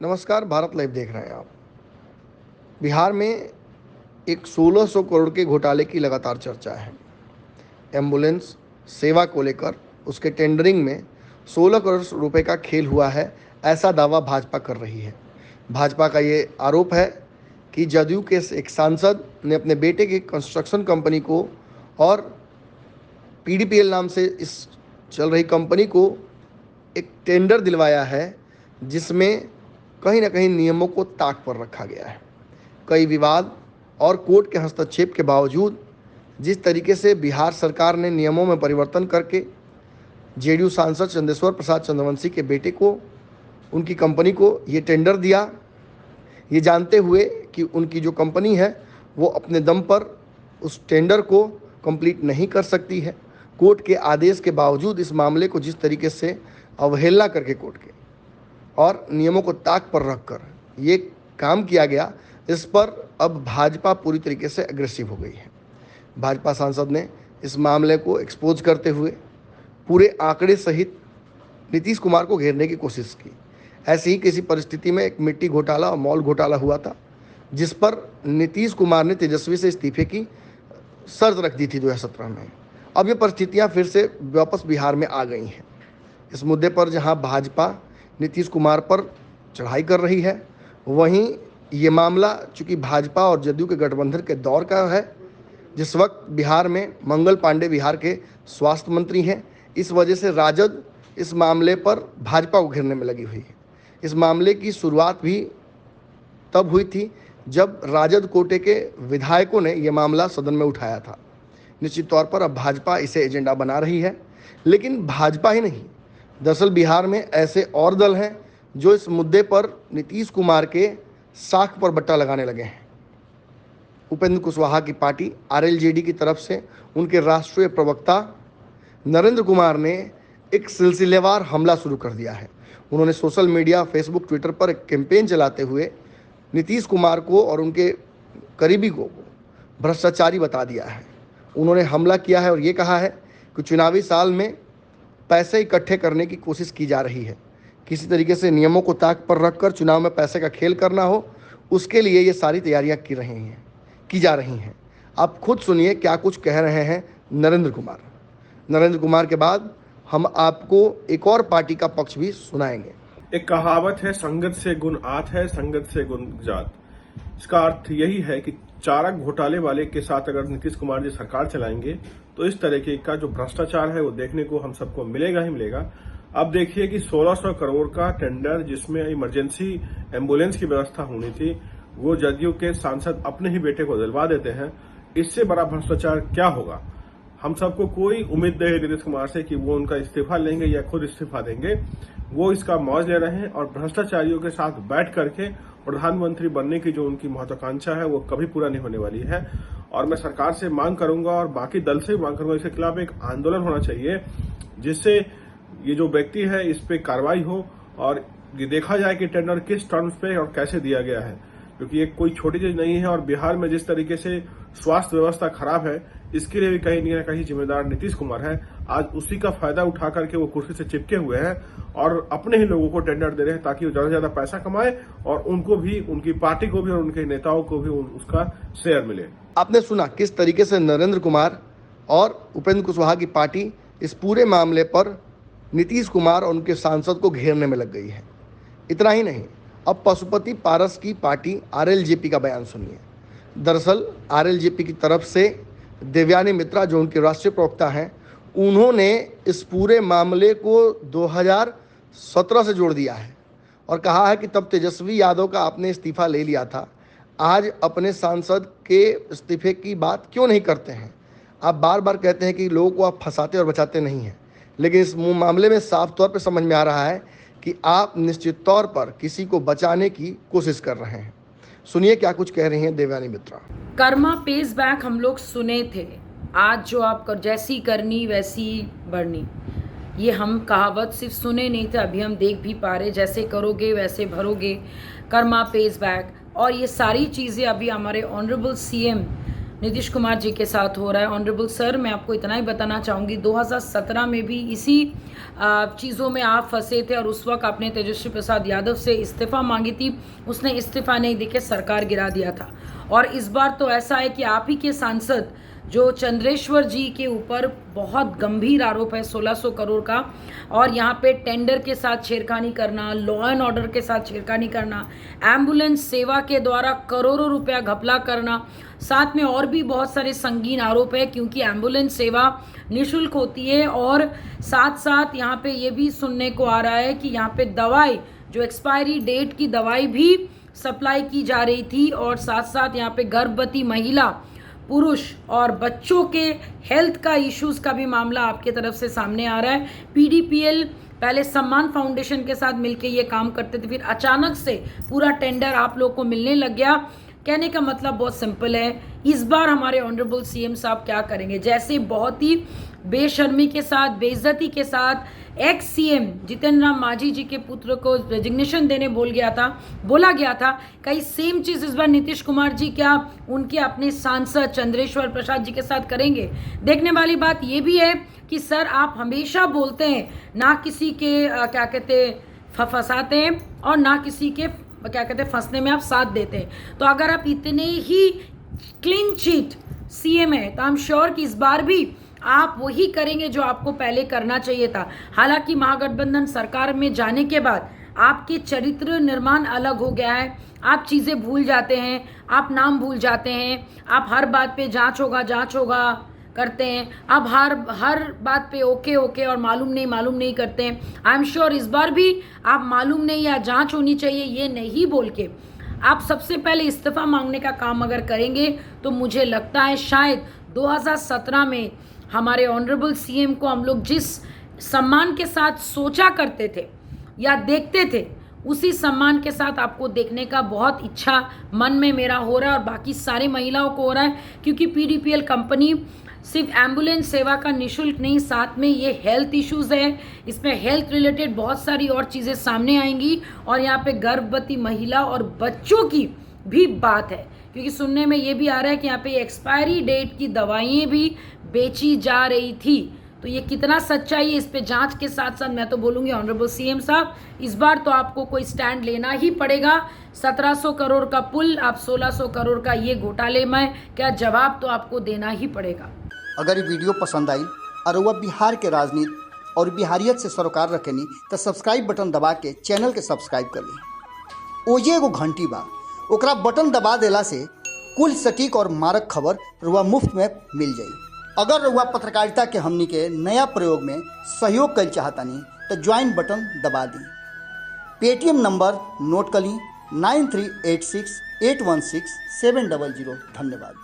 नमस्कार, भारत लाइव देख रहे हैं आप। बिहार में एक 1600 करोड़ के घोटाले की लगातार चर्चा है। एम्बुलेंस सेवा को लेकर उसके टेंडरिंग में 16 करोड़ रुपए का खेल हुआ है, ऐसा दावा भाजपा कर रही है। भाजपा का ये आरोप है कि जदयू के एक सांसद ने अपने बेटे की कंस्ट्रक्शन कंपनी को और पीडीपीएल नाम से इस चल रही कंपनी को एक टेंडर दिलवाया है, जिसमें कहीं ना कहीं नियमों को ताक पर रखा गया है। कई विवाद और कोर्ट के हस्तक्षेप के बावजूद जिस तरीके से बिहार सरकार ने नियमों में परिवर्तन करके जेडीयू सांसद चंदेश्वर प्रसाद चंद्रवंशी के बेटे को, उनकी कंपनी को ये टेंडर दिया, ये जानते हुए कि उनकी जो कंपनी है वो अपने दम पर उस टेंडर को कंप्लीट नहीं कर सकती है। कोर्ट के आदेश के बावजूद इस मामले को जिस तरीके से अवहेलना करके कोर्ट के और नियमों को ताक पर रखकर ये काम किया गया, इस पर अब भाजपा पूरी तरीके से एग्रेसिव हो गई है। भाजपा सांसद ने इस मामले को एक्सपोज करते हुए पूरे आंकड़े सहित नीतीश कुमार को घेरने की कोशिश की। ऐसी ही किसी परिस्थिति में एक मिट्टी घोटाला और मॉल घोटाला हुआ था, जिस पर नीतीश कुमार ने तेजस्वी से इस्तीफे की शर्त रख दी थी 2017 में। अब ये परिस्थितियां फिर से वापस बिहार में आ गई हैं। इस मुद्दे पर जहां भाजपा नीतीश कुमार पर चढ़ाई कर रही है, वहीं ये मामला चूंकि भाजपा और जदयू के गठबंधन के दौर का है, जिस वक्त बिहार में मंगल पांडे बिहार के स्वास्थ्य मंत्री हैं, इस वजह से राजद इस मामले पर भाजपा को घेरने में लगी हुई है। इस मामले की शुरुआत भी तब हुई थी जब राजद कोटे के विधायकों ने यह मामला सदन में उठाया था। निश्चित तौर पर अब भाजपा इसे एजेंडा बना रही है, लेकिन भाजपा ही नहीं, दरअसल बिहार में ऐसे और दल हैं जो इस मुद्दे पर नीतीश कुमार के साख पर बट्टा लगाने लगे हैं। उपेंद्र कुशवाहा की पार्टी आरएलजेडी की तरफ से उनके राष्ट्रीय प्रवक्ता नरेंद्र कुमार ने एक सिलसिलेवार हमला शुरू कर दिया है। उन्होंने सोशल मीडिया, फेसबुक, ट्विटर पर एक कैंपेन चलाते हुए नीतीश कुमार को और उनके करीबी को भ्रष्टाचारी बता दिया है। उन्होंने हमला किया है और ये कहा है कि चुनावी साल में पैसे इकट्ठे करने की कोशिश की जा रही है, किसी तरीके से नियमों को ताक पर रखकर चुनाव में पैसे का खेल करना हो, उसके लिए ये सारी तैयारियां की जा रही हैं। आप खुद सुनिए क्या कुछ कह रहे हैं नरेंद्र कुमार। नरेंद्र कुमार के बाद हम आपको एक और पार्टी का पक्ष भी सुनाएंगे। एक कहावत है, संगत से गुण आत है, संगत से गुण जात। इसका अर्थ यही है कि चारा घोटाले वाले के साथ अगर नीतीश कुमार जी सरकार चलाएंगे तो इस तरीके का जो भ्रष्टाचार है वो देखने को हम सबको मिलेगा ही मिलेगा। अब देखिए कि 1600 करोड़ का टेंडर जिसमें इमरजेंसी एम्बुलेंस की व्यवस्था होनी थी, वो जदयू के सांसद अपने ही बेटे को दिलवा देते हैं। इससे बड़ा भ्रष्टाचार क्या होगा? हम सबको कोई उम्मीद नहीं नीतीश कुमार से कि वो उनका इस्तीफा लेंगे या खुद इस्तीफा देंगे। वो इसका मौज ले रहे हैं और भ्रष्टाचारियों के साथ बैठ करके प्रधानमंत्री बनने की जो उनकी महत्वाकांक्षा है वो कभी पूरा नहीं होने वाली है। और मैं सरकार से मांग करूंगा और बाकी दल से मांग करूंगा, इसके खिलाफ एक आंदोलन होना चाहिए, जिससे ये जो व्यक्ति है इस पे कार्रवाई हो और ये देखा जाए कि टेंडर किस टर्म्स पे और कैसे दिया गया है, क्योंकि ये कोई छोटी चीज नहीं है। और बिहार में जिस तरीके से स्वास्थ्य व्यवस्था खराब है, इसके लिए भी कहीं न कहीं जिम्मेदार नीतीश कुमार है। आज उसी का फायदा उठा करके वो कुर्सी से चिपके हुए हैं और अपने ही लोगों को टेंडर दे रहे हैं ताकि वो ज्यादा से ज्यादा पैसा कमाए और उनको भी, उनकी पार्टी को भी और उनके नेताओं को भी उसका शेयर मिले। आपने सुना किस तरीके से नरेंद्र कुमार और उपेंद्र कुशवाहा की पार्टी इस पूरे मामले पर नीतीश कुमार और उनके सांसद को घेरने में लग गई है। इतना ही नहीं, अब पशुपति पारस की पार्टी आरएलजेपी का बयान सुनिए। दरअसल आरएलजेपी की तरफ से देवयानी मित्रा, जो उनके राष्ट्रीय प्रवक्ता हैं, उन्होंने इस पूरे मामले को 2017 से जोड़ दिया है और कहा है कि तब तेजस्वी यादव का आपने इस्तीफा ले लिया था, आज अपने सांसद के इस्तीफे की बात क्यों नहीं करते हैं? आप बार बार कहते हैं कि लोगों को आप फंसाते और बचाते नहीं हैं, लेकिन इस मामले में साफ तौर पर समझ में आ रहा है कि आप निश्चित तौर पर किसी को बचाने की कोशिश कर रहे हैं। सुनिए क्या कुछ कह रही हैं देवयानी मित्रा। कर्मा पेज बैक हम लोग सुने थे, आज जो आप जैसी करनी वैसी भरनी, ये हम कहावत सिर्फ सुने नहीं थे, अभी हम देख भी पा रहे, जैसे करोगे वैसे भरोगे, कर्मा पेज बैक। और ये सारी चीज़ें अभी हमारे ऑनरेबल सीएम नीतीश कुमार जी के साथ हो रहा है। ऑनरेबल सर, मैं आपको इतना ही बताना चाहूँगी, 2017 में भी इसी चीज़ों में आप फंसे थे और उस वक्त आपने तेजस्वी प्रसाद यादव से इस्तीफ़ा मांगी थी। उसने इस्तीफ़ा नहीं देके सरकार गिरा दिया था। और इस बार तो ऐसा है कि आप ही के सांसद जो चंद्रेश्वर जी के ऊपर बहुत गंभीर आरोप है 1600 करोड़ का, और यहाँ पे टेंडर के साथ छेड़खानी करना, लॉ एंड ऑर्डर के साथ छेड़खानी करना, एम्बुलेंस सेवा के द्वारा करोड़ों रुपया घपला करना, साथ में और भी बहुत सारे संगीन आरोप है, क्योंकि एम्बुलेंस सेवा निःशुल्क होती है। और साथ साथ यहाँ पे ये भी सुनने को आ रहा है कि यहाँ पे दवाई जो एक्सपायरी डेट की दवाई भी सप्लाई की जा रही थी, और साथ साथ यहाँ पे गर्भवती महिला, पुरुष और बच्चों के हेल्थ का इश्यूज का भी मामला आपके तरफ से सामने आ रहा है। पीडीपीएल पहले सम्मान फाउंडेशन के साथ मिलके ये काम करते थे, फिर अचानक से पूरा टेंडर आप लोग को मिलने लग गया। कहने का मतलब बहुत सिंपल है, इस बार हमारे ऑनरेबल सीएम साहब क्या करेंगे, जैसे बहुत ही बेशर्मी के साथ, बेइज्जती के साथ एक्स सीएम जितेंद्र राम मांझी जी के पुत्र को रेजिग्नेशन देने बोला गया था, कई सेम चीज़ इस बार नीतीश कुमार जी क्या उनके अपने सांसद चंद्रेश्वर प्रसाद जी के साथ करेंगे। देखने वाली बात ये भी है कि सर आप हमेशा बोलते हैं, ना किसी के फंसाते हैं और ना किसी के फंसने में आप साथ देते हैं। तो अगर आप इतने ही क्लीन चिट सीएम है तो आई एम श्योर कि इस बार भी आप वही करेंगे जो आपको पहले करना चाहिए था। हालांकि महागठबंधन सरकार में जाने के बाद आपके चरित्र निर्माण अलग हो गया है, आप चीज़ें भूल जाते हैं, आप नाम भूल जाते हैं, आप हर बात पे जांच होगा करते हैं, आप हर बात पे ओके और मालूम नहीं करते हैं। आई एम श्योर इस बार भी आप मालूम नहीं या जांच होनी चाहिए ये नहीं बोल के आप सबसे पहले इस्तीफा मांगने का काम अगर करेंगे तो मुझे लगता है शायद 2017 में हमारे ऑनरेबल सीएम को हम लोग जिस सम्मान के साथ सोचा करते थे या देखते थे, उसी सम्मान के साथ आपको देखने का बहुत इच्छा मन में मेरा हो रहा है और बाकी सारी महिलाओं को हो रहा है। क्योंकि पीडीपीएल कंपनी सिर्फ एम्बुलेंस सेवा का निःशुल्क नहीं, साथ में ये हेल्थ इश्यूज़ है, इसमें हेल्थ रिलेटेड बहुत सारी और चीज़ें सामने आएंगी। और यहाँ पे गर्भवती महिला और बच्चों की भी बात है, क्योंकि सुनने में ये भी आ रहा है कि यहाँ पे एक्सपायरी डेट की दवाइयाँ भी बेची जा रही थी। तो ये कितना सच्चाई है, इस पे जांच के साथ साथ मैं तो बोलूँगी ऑनरेबल सीएम साहब इस बार तो आपको कोई स्टैंड लेना ही पड़ेगा। 1700 करोड़ का पुल, आप 1600 करोड़ का ये घोटाले में क्या जवाब तो आपको देना ही पड़ेगा। अगर ये वीडियो पसंद आई और वह बिहार के राजनीति और बिहारियत से सरोकार रखेनी तो सब्सक्राइब बटन दबा के चैनल के सब्सक्राइब कर ली। ओजे एगो घंटी बा, ओकरा बटन दबा देला से कुल सटीक और मारक खबर रुआ मुफ्त में मिल जाई। अगर रुआ पत्रकारिता के हमनी के नया प्रयोग में सहयोग कर चाहतानी तो ज्वाइन बटन दबा दी। पेटीएम नंबर नोट कर ली 9386816700। धन्यवाद।